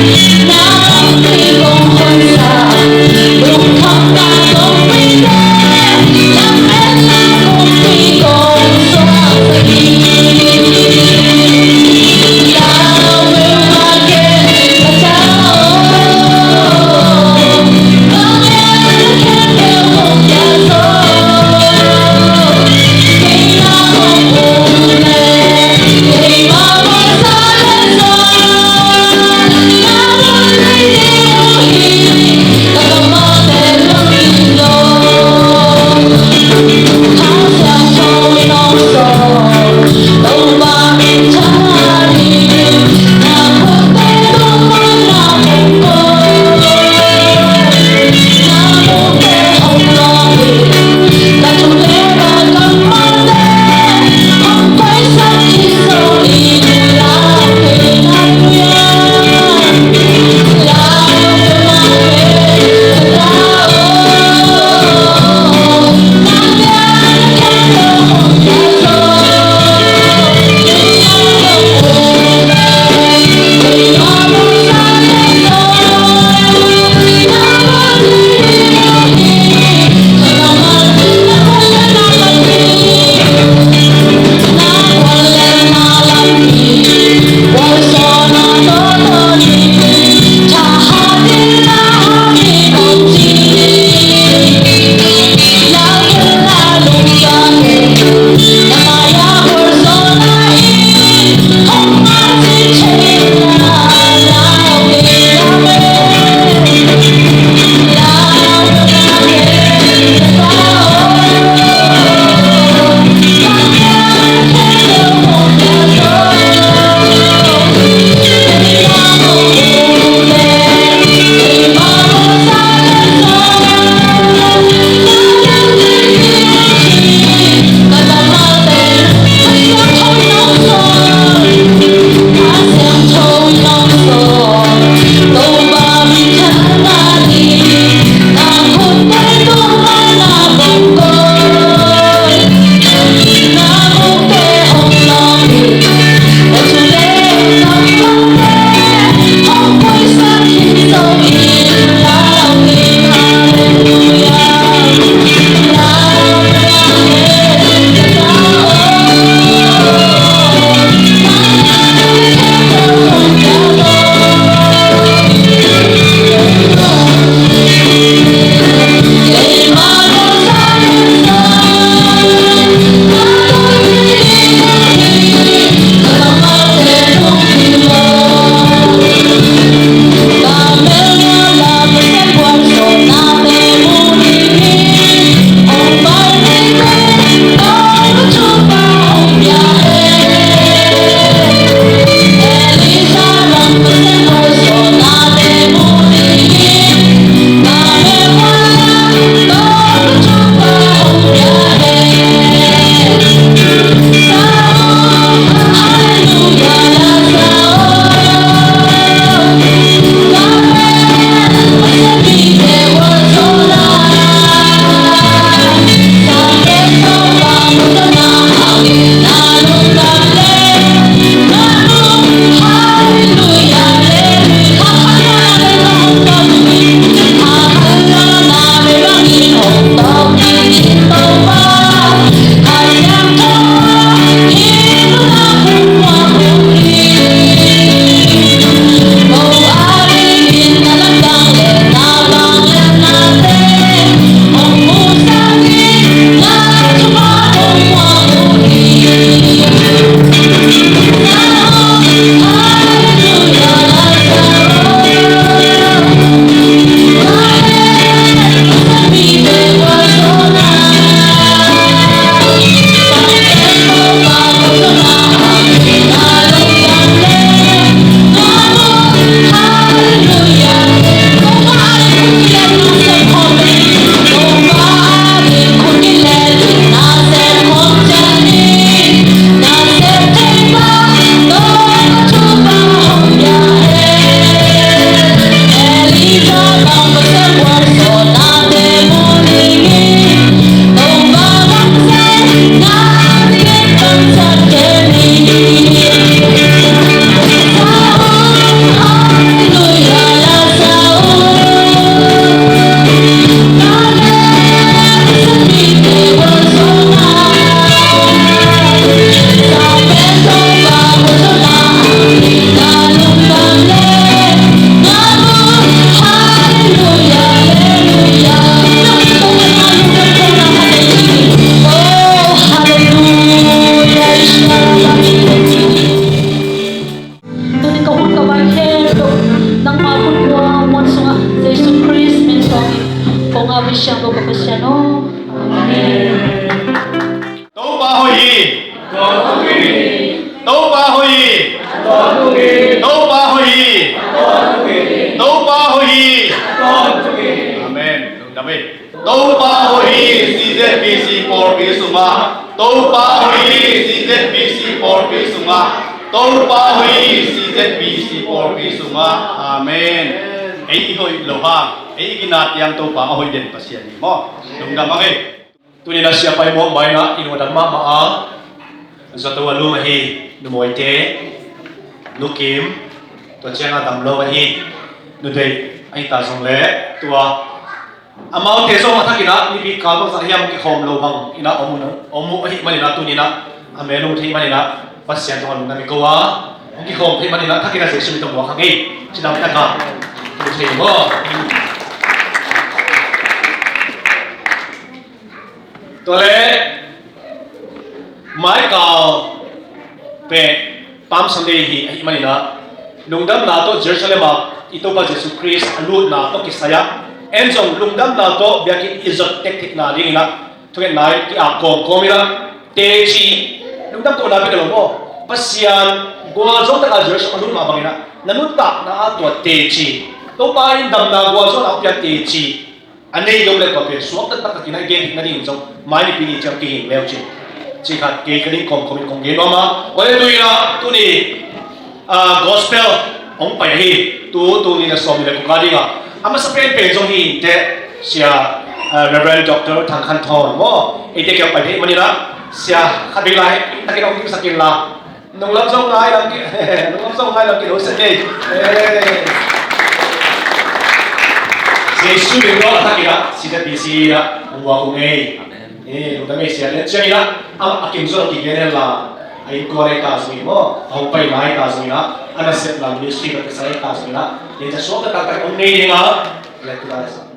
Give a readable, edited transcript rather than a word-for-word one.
Hãy subscribe cho kênh Ghiền Mì Gõ để không bỏ lỡ Tâu pa hui CZBC4P sunga. Tâu pa hui CZBC4P sunga. Amen. Ei hoi loha. Ei ginat yang tâu pa hoi den pasien ni mo. Dung da mangi. Tuni na siya pa mo may na inuwadan maa. Zato walu mahi numoite nukim to chenga damlo mahi nudei ai ta song le tua amau te so matha kina ni bi ka bang sa hiam ki khom lo bang ina omu hi mani na tuni na amelu thi mani na pasyan tong na mi ko wa ki khom thi mani na thakina se sumi tong wa khangi sidam ta ka tu thi mo to le mai cao pe Palm Sunday hi ai mani na lungdam na to Jerusalem ito pa Jesus Christ alut na to kisaya enjong lungdam na to biakin izot tek na ding na thuet nai ki akom komira te chi lungdam to na be lo mo pasian gwa zo ta Jerusalem alut ma bangina nanut ta na to te chi to pa in dam na gwa zo na pya te chi anei yong le ko pe suak ta ta kinai gen na ding zo mai ni pini cham ki hing leo chi chỉ khát cái cái công công nghệ đó mà, vậy tôi là tôi đi gospel ông phải hi tôi đi là sống là cũng cái gì à, ama sa pen pen trong hi thế, xia Reverend Doctor Thang Khan Thon, mo, cái cái phải hi mình là xia khát đi lại, ta cái ông kim sakin là, nông lâm sông hai làm cái, nông lâm sông hai làm cái đối sách gì, Giêsu đến đó là ta cái đó, xin được bisi là ông vào cùng nghe. Lúc đó mình sẽ lên chơi là ang aking zo ki genen la ay kore ka sui mo hong pai mai ka sui na ana set la ministry ka sai ka sui na ye ta so ka ta ka ong nei nga let us